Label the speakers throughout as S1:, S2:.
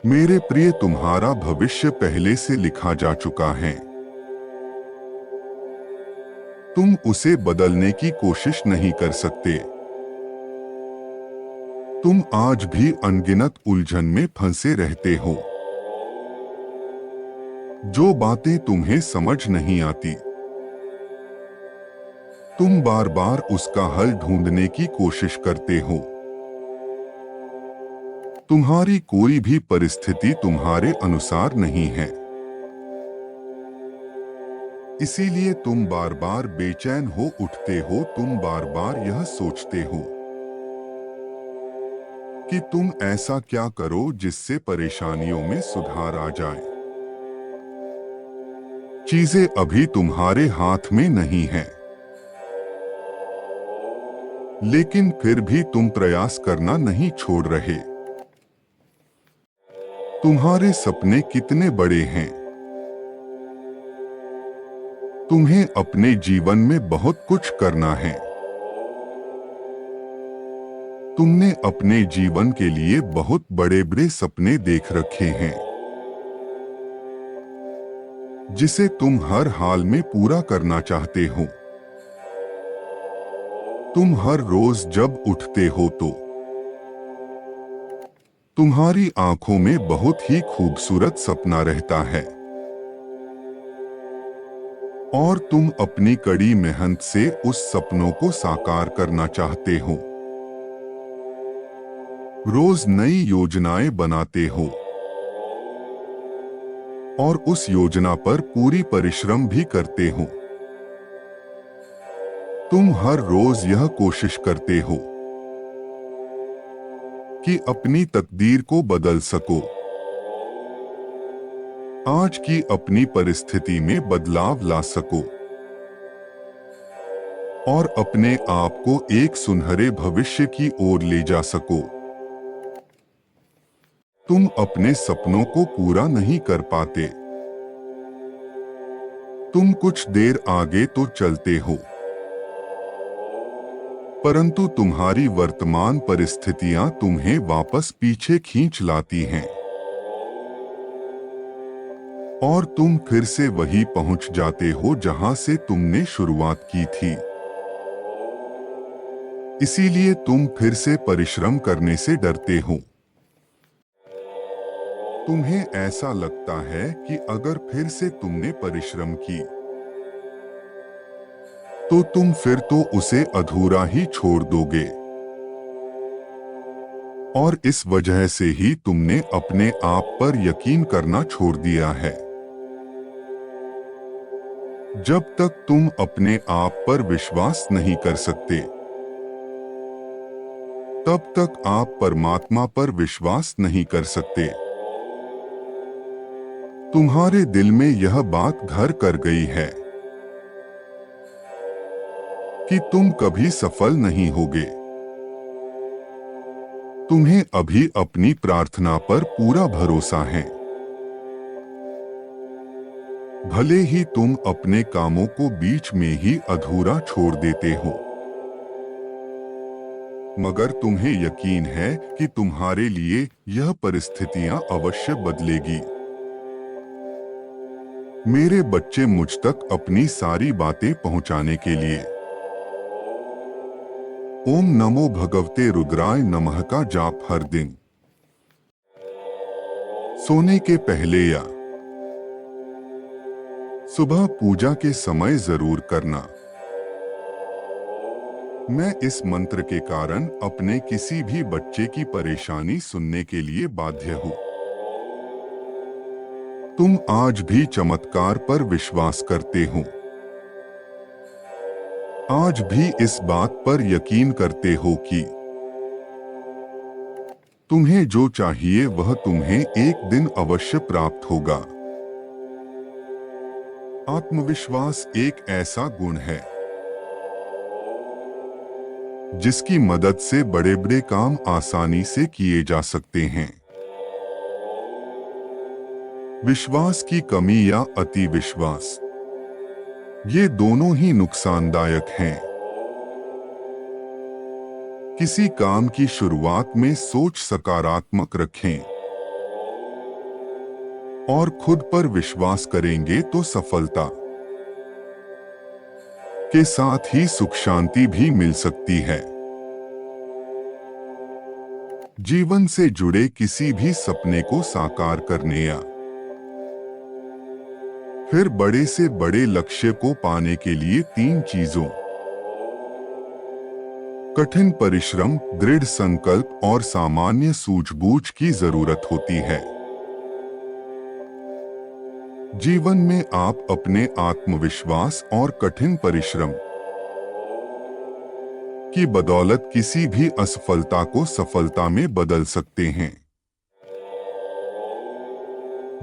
S1: मेरे प्रिय, तुम्हारा भविष्य पहले से लिखा जा चुका है। तुम उसे बदलने की कोशिश नहीं कर सकते। तुम आज भी अनगिनत उलझन में फंसे रहते हो। जो बातें तुम्हें समझ नहीं आती, तुम बार बार उसका हल ढूंढने की कोशिश करते हो। तुम्हारी कोई भी परिस्थिति तुम्हारे अनुसार नहीं है, इसीलिए तुम बार बार बेचैन हो उठते हो। तुम बार बार यह सोचते हो कि तुम ऐसा क्या करो जिससे परेशानियों में सुधार आ जाए। चीजें अभी तुम्हारे हाथ में नहीं है, लेकिन फिर भी तुम प्रयास करना नहीं छोड़ रहे। तुम्हारे सपने कितने बड़े हैं। तुम्हें अपने जीवन में बहुत कुछ करना है। तुमने अपने जीवन के लिए बहुत बड़े बड़े सपने देख रखे हैं, जिसे तुम हर हाल में पूरा करना चाहते हो। तुम हर रोज जब उठते हो तो तुम्हारी आंखों में बहुत ही खूबसूरत सपना रहता है, और तुम अपनी कड़ी मेहनत से उस सपनों को साकार करना चाहते हो। रोज नई योजनाएं बनाते हो और उस योजना पर पूरी परिश्रम भी करते हो। तुम हर रोज यह कोशिश करते हो कि अपनी तकदीर को बदल सको। आज की अपनी परिस्थिति में बदलाव ला सको और अपने आप को एक सुनहरे भविष्य की ओर ले जा सको। तुम अपने सपनों को पूरा नहीं कर पाते। तुम कुछ देर आगे तो चलते हो, परंतु तुम्हारी वर्तमान परिस्थितियां तुम्हें वापस पीछे खींच लाती हैं, और तुम फिर से वहीं पहुंच जाते हो जहां से तुमने शुरुआत की थी। इसीलिए तुम फिर से परिश्रम करने से डरते हो। तुम्हें ऐसा लगता है कि अगर फिर से तुमने परिश्रम की तो तुम फिर तो उसे अधूरा ही छोड़ दोगे, और इस वजह से ही तुमने अपने आप पर यकीन करना छोड़ दिया है। जब तक तुम अपने आप पर विश्वास नहीं कर सकते, तब तक आप परमात्मा पर विश्वास नहीं कर सकते। तुम्हारे दिल में यह बात घर कर गई है कि तुम कभी सफल नहीं होगे। तुम्हें अभी अपनी प्रार्थना पर पूरा भरोसा है। भले ही तुम अपने कामों को बीच में ही अधूरा छोड़ देते हो, मगर तुम्हें यकीन है कि तुम्हारे लिए यह परिस्थितियां अवश्य बदलेगी। मेरे बच्चे, मुझ तक अपनी सारी बातें पहुंचाने के लिए ओम नमो भगवते रुद्राय नमः का जाप हर दिन सोने के पहले या सुबह पूजा के समय जरूर करना। मैं इस मंत्र के कारण अपने किसी भी बच्चे की परेशानी सुनने के लिए बाध्य हूँ। तुम आज भी चमत्कार पर विश्वास करते हो। आज भी इस बात पर यकीन करते हो कि तुम्हें जो चाहिए वह तुम्हें एक दिन अवश्य प्राप्त होगा। आत्मविश्वास एक ऐसा गुण है जिसकी मदद से बड़े बड़े काम आसानी से किए जा सकते हैं। विश्वास की कमी या अति विश्वास, ये दोनों ही नुकसानदायक हैं। किसी काम की शुरुआत में सोच सकारात्मक रखें। और खुद पर विश्वास करेंगे तो सफलता के साथ ही सुख शांति भी मिल सकती है। जीवन से जुड़े किसी भी सपने को साकार करने या फिर बड़े से बड़े लक्ष्य को पाने के लिए 3 चीजों कठिन परिश्रम, दृढ़ संकल्प और सामान्य सूझबूझ की जरूरत होती है। जीवन में आप अपने आत्मविश्वास और कठिन परिश्रम की बदौलत किसी भी असफलता को सफलता में बदल सकते हैं।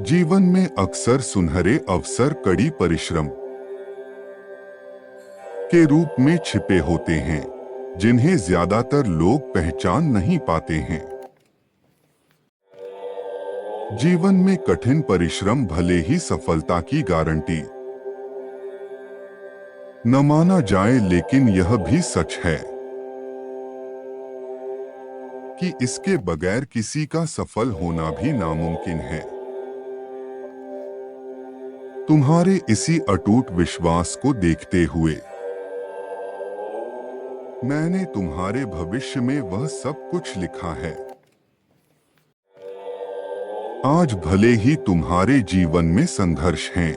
S1: जीवन में अक्सर सुनहरे अवसर कड़ी परिश्रम के रूप में छिपे होते हैं, जिन्हें ज्यादातर लोग पहचान नहीं पाते हैं। जीवन में कठिन परिश्रम भले ही सफलता की गारंटी न माना जाए, लेकिन यह भी सच है कि इसके बगैर किसी का सफल होना भी नामुमकिन है। तुम्हारे इसी अटूट विश्वास को देखते हुए मैंने तुम्हारे भविष्य में वह सब कुछ लिखा है। आज भले ही तुम्हारे जीवन में संघर्ष हैं,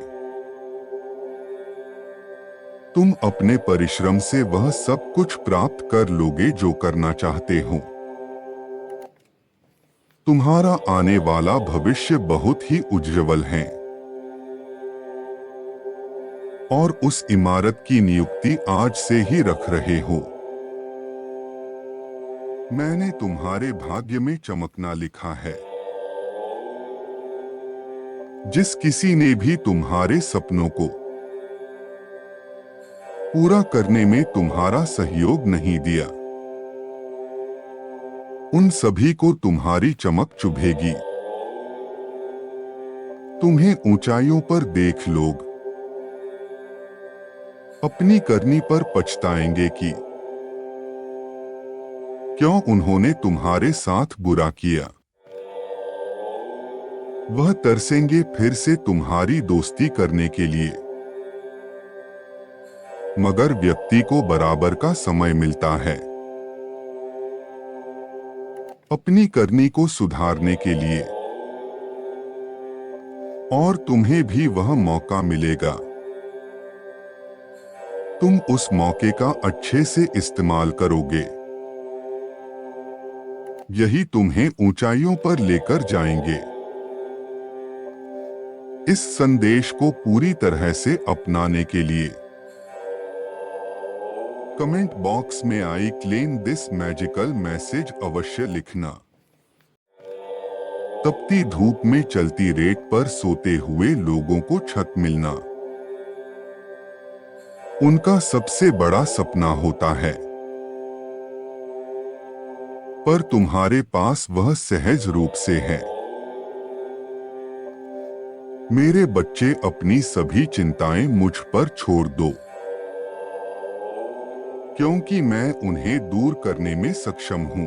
S1: तुम अपने परिश्रम से वह सब कुछ प्राप्त कर लोगे जो करना चाहते हो। तुम्हारा आने वाला भविष्य बहुत ही उज्जवल है और उस इमारत की नियुक्ति आज से ही रख रहे हो। मैंने तुम्हारे भाग्य में चमकना लिखा है। जिस किसी ने भी तुम्हारे सपनों को पूरा करने में तुम्हारा सहयोग नहीं दिया, उन सभी को तुम्हारी चमक चुभेगी। तुम्हें ऊंचाइयों पर देख लोग अपनी करनी पर पछताएंगे कि क्यों उन्होंने तुम्हारे साथ बुरा किया। वह तरसेंगे फिर से तुम्हारी दोस्ती करने के लिए, मगर व्यक्ति को बराबर का समय मिलता है अपनी करनी को सुधारने के लिए, और तुम्हें भी वह मौका मिलेगा। तुम उस मौके का अच्छे से इस्तेमाल करोगे, यही तुम्हें ऊंचाइयों पर लेकर जाएंगे। इस संदेश को पूरी तरह से अपनाने के लिए कमेंट बॉक्स में I claim this magical message अवश्य लिखना। तपती धूप में चलती रेत पर सोते हुए लोगों को छत मिलना उनका सबसे बड़ा सपना होता है, पर तुम्हारे पास वह सहज रूप से है। मेरे बच्चे, अपनी सभी चिंताएं मुझ पर छोड़ दो, क्योंकि मैं उन्हें दूर करने में सक्षम हूं।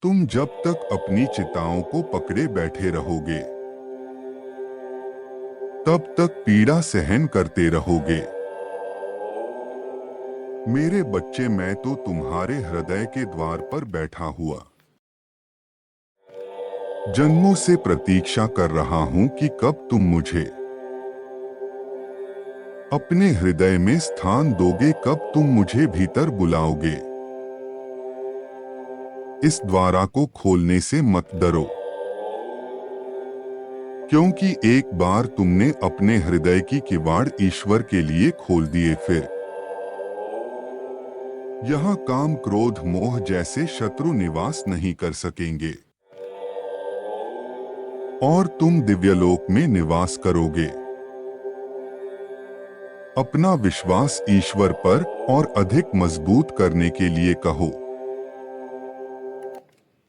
S1: तुम जब तक अपनी चिंताओं को पकड़े बैठे रहोगे, तब तक पीड़ा सहन करते रहोगे। मेरे बच्चे, मैं तो तुम्हारे हृदय के द्वार पर बैठा हुआ जन्मों से प्रतीक्षा कर रहा हूं कि कब तुम मुझे अपने हृदय में स्थान दोगे, कब तुम मुझे भीतर बुलाओगे। इस द्वारा को खोलने से मत डरो, क्योंकि एक बार तुमने अपने हृदय की किवाड़ ईश्वर के लिए खोल दिए, फिर यहाँ काम, क्रोध, मोह जैसे शत्रु निवास नहीं कर सकेंगे और तुम दिव्यलोक में निवास करोगे। अपना विश्वास ईश्वर पर और अधिक मजबूत करने के लिए कहो,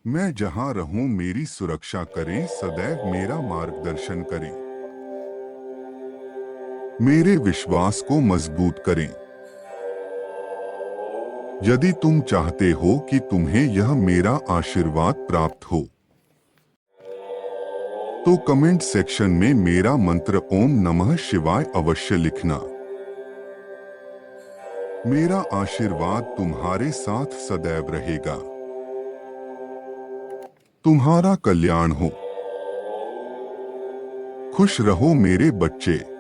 S1: मैं जहां रहूं मेरी सुरक्षा करें, सदैव मेरा मार्गदर्शन करें, मेरे विश्वास को मजबूत करें। यदि तुम चाहते हो कि तुम्हें यह मेरा आशीर्वाद प्राप्त हो, तो कमेंट सेक्शन में मेरा मंत्र ओम नमः शिवाय अवश्य लिखना। मेरा आशीर्वाद तुम्हारे साथ सदैव रहेगा। तुम्हारा कल्याण हो। खुश रहो मेरे बच्चे।